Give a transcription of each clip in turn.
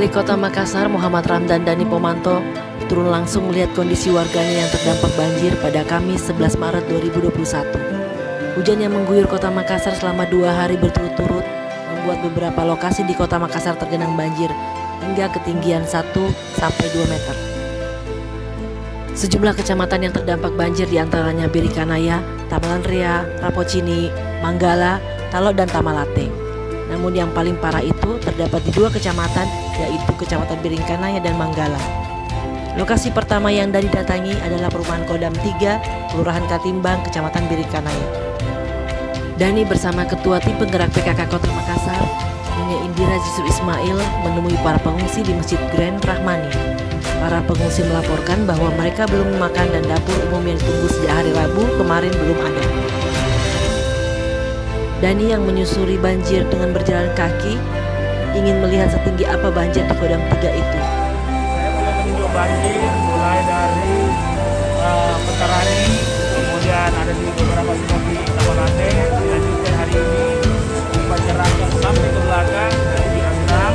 Wali Kota Makassar Muhammad Ramdan Dhani Pomanto turun langsung melihat kondisi warganya yang terdampak banjir pada Kamis 11 Maret 2021. Hujan yang mengguyur Kota Makassar selama 2 hari berturut-turut membuat beberapa lokasi di Kota Makassar tergenang banjir hingga ketinggian 1 sampai 2 meter. Sejumlah kecamatan yang terdampak banjir diantaranya Birikanaya, Tamalan Ria, Rapocini, Manggala, Talok, dan Tamalate. Namun yang paling parah itu terdapat di 2 kecamatan, yaitu Kecamatan Birikanaya dan Manggala. Lokasi pertama yang didatangi adalah perumahan Kodam 3, Kelurahan Katimbang, Kecamatan Birikanaya. Dhani bersama Ketua Tim Penggerak PKK Kota Makassar, Nyonya Indira Yusuf Ismail, menemui para pengungsi di Masjid Grand Rahmani. Para pengungsi melaporkan bahwa mereka belum makan dan dapur umum yang ditunggu sejak hari Rabu kemarin belum ada. Dhani yang menyusuri banjir dengan berjalan kaki ingin melihat setinggi apa banjir di Kodam 3 itu. Saya mulai meninjau banjir mulai dari Petarani, kemudian ada di beberapa spot di Tamalate, dilanjutkan hari ini Paceraka sampai ke belakang dari di Asram.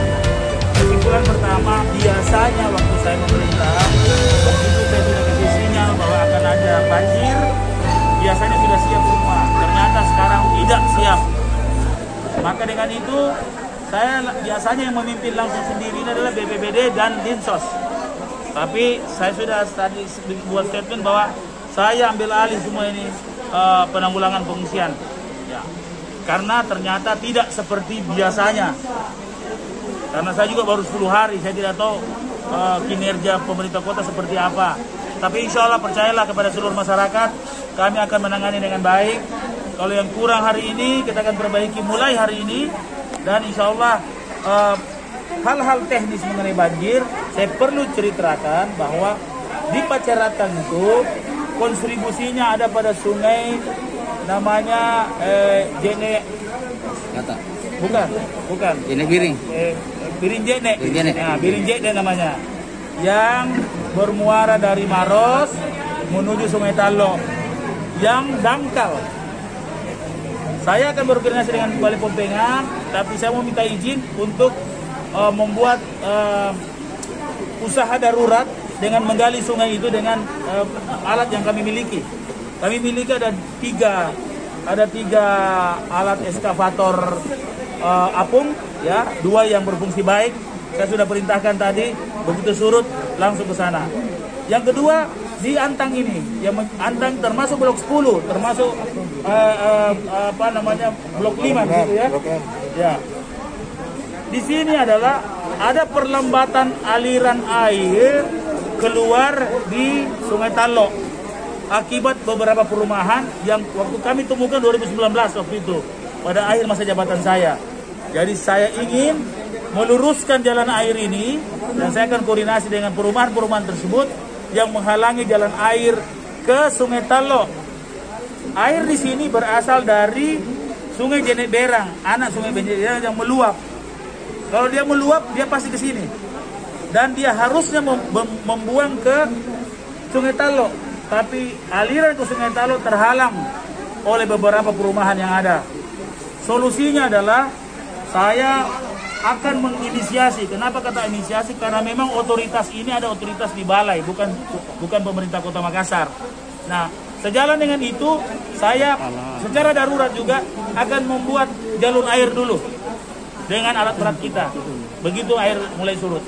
Kesimpulan pertama, biasanya waktu saya memerintah, begitu saya sudah kasih sinyal bahwa akan ada banjir, biasanya sudah siap semua. Ternyata sekarang tidak siap. Maka dengan itu saya biasanya yang memimpin langsung sendiri ini adalah BPBD dan Dinsos. Tapi saya sudah tadi buat statement bahwa saya ambil alih semua ini penanggulangan pengungsian. Ya. Karena ternyata tidak seperti biasanya. Karena saya juga baru 10 hari, saya tidak tahu kinerja pemerintah kota seperti apa. Tapi insya Allah percayalah kepada seluruh masyarakat, kami akan menangani dengan baik. Kalau yang kurang hari ini, kita akan perbaiki mulai hari ini. Dan insya Allah hal-hal teknis mengenai banjir, saya perlu ceritakan bahwa di Paceratan itu kontribusinya ada pada sungai namanya Jene. Bukan. Jene Biring. Biring Jene. Nah, Biring Jene namanya. Yang bermuara dari Maros menuju Sungai Talok yang dangkal. Saya akan berkoordinasi dengan Balai Pompengan, tapi saya mau minta izin untuk membuat usaha darurat dengan menggali sungai itu dengan alat yang kami miliki. Kami miliki ada tiga alat eskavator apung, ya, 2 yang berfungsi baik. Saya sudah perintahkan tadi, begitu surut langsung ke sana. Yang kedua di Antang ini, yang Antang termasuk blok 10, termasuk blok 5 gitu ya. Ya. Di sini adalah ada perlambatan aliran air keluar di Sungai Talok akibat beberapa perumahan yang waktu kami temukan 2019 waktu itu pada akhir masa jabatan saya. Jadi saya ingin meluruskan jalan air ini dan saya akan koordinasi dengan perumahan-perumahan tersebut yang menghalangi jalan air ke Sungai Talok. Air di sini berasal dari Sungai Jenek Berang, anak Sungai Jenek Berang yang meluap. Kalau dia meluap, dia pasti ke sini. Dan dia harusnya membuang ke Sungai Talok. Tapi aliran ke Sungai Talok terhalang oleh beberapa perumahan yang ada. Solusinya adalah saya akan menginisiasi. Kenapa kata inisiasi? Karena memang otoritas ini ada otoritas di balai, bukan pemerintah Kota Makassar. Nah, sejalan dengan itu, saya secara darurat juga akan membuat jalur air dulu dengan alat berat kita. Begitu air mulai surut.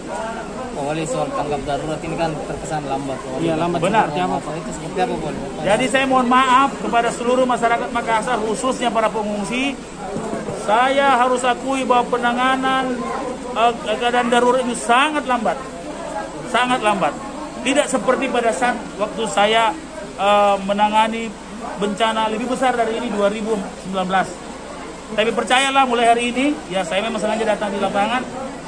Wali, soal tanggap darurat ini kan terkesan lambat. Iya, lambat. Benar. Itu seperti apa, Wali? Jadi saya mohon maaf kepada seluruh masyarakat Makassar, khususnya para pengungsi. Saya harus akui bahwa penanganan keadaan darurat ini sangat lambat. Sangat lambat. Tidak seperti pada saat waktu saya menangani bencana lebih besar dari ini 2019. Tapi percayalah mulai hari ini, ya saya memang sengaja datang di lapangan.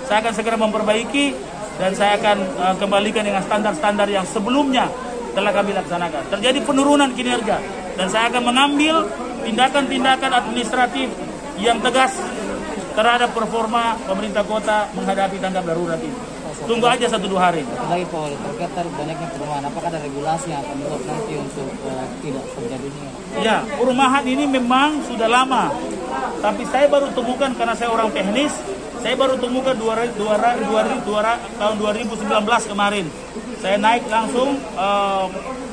Saya akan segera memperbaiki dan saya akan kembalikan dengan standar-standar yang sebelumnya telah kami laksanakan. Terjadi penurunan kinerja dan saya akan mengambil tindakan-tindakan administratif yang tegas terhadap performa pemerintah kota menghadapi tanggap darurat ini. Tunggu aja 1-2 hari. Lagi Pak Wali, terkait dari banyaknya perumahan, apakah ada regulasi yang akan dibuat nanti untuk tidak terjadinya? Ya, perumahan ini memang sudah lama, tapi saya baru temukan karena saya orang teknis. Saya baru temukan tahun 2019 kemarin. Saya naik langsung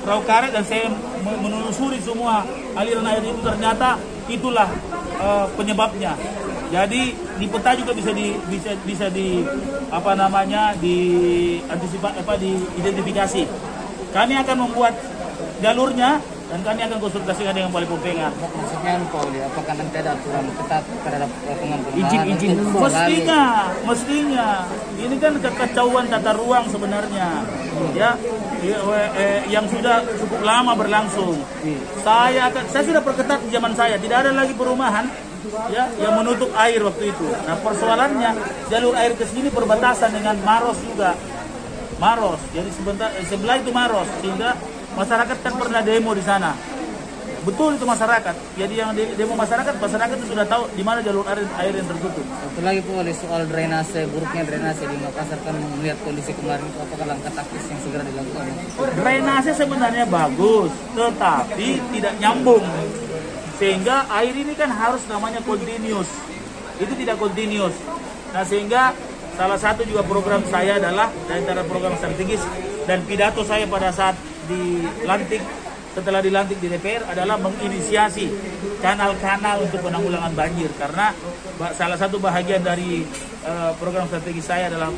perahu karet dan saya menelusuri semua aliran air itu, ternyata itulah penyebabnya. Jadi di peta juga bisa diidentifikasi. Kami akan membuat jalurnya dan kami akan konsultasikan dengan Balai Pompengan. Maksudnya apakah nanti ada aturan ketat terhadap pengembangan Izin. Mestinya. Ini kan kekacauan tata ruang sebenarnya. Ya, yang sudah cukup lama berlangsung. Saya sudah perketat di zaman saya, tidak ada lagi perumahan ya yang menutup air waktu itu. Nah, persoalannya jalur air ke sini perbatasan dengan Maros juga. Maros. Jadi sebelah itu Maros, sehingga masyarakat kan pernah demo di sana. Betul itu masyarakat. Jadi yang demo masyarakat itu sudah tahu di mana jalur air yang tertutup. Satu lagi Pak, soal drainase, buruknya drainase di Makassar, kan melihat kondisi kemarin itu, apakah langkah taktis yang segera dilakukan? Drainase sebenarnya bagus, tetapi tidak nyambung. Sehingga air ini kan harus namanya continuous. Itu tidak continuous. Nah, sehingga salah satu juga program saya adalah dari antara program strategis dan pidato saya pada saat setelah dilantik di DPR adalah menginisiasi kanal-kanal untuk penanggulangan banjir, karena salah satu bahagian dari program strategis saya adalah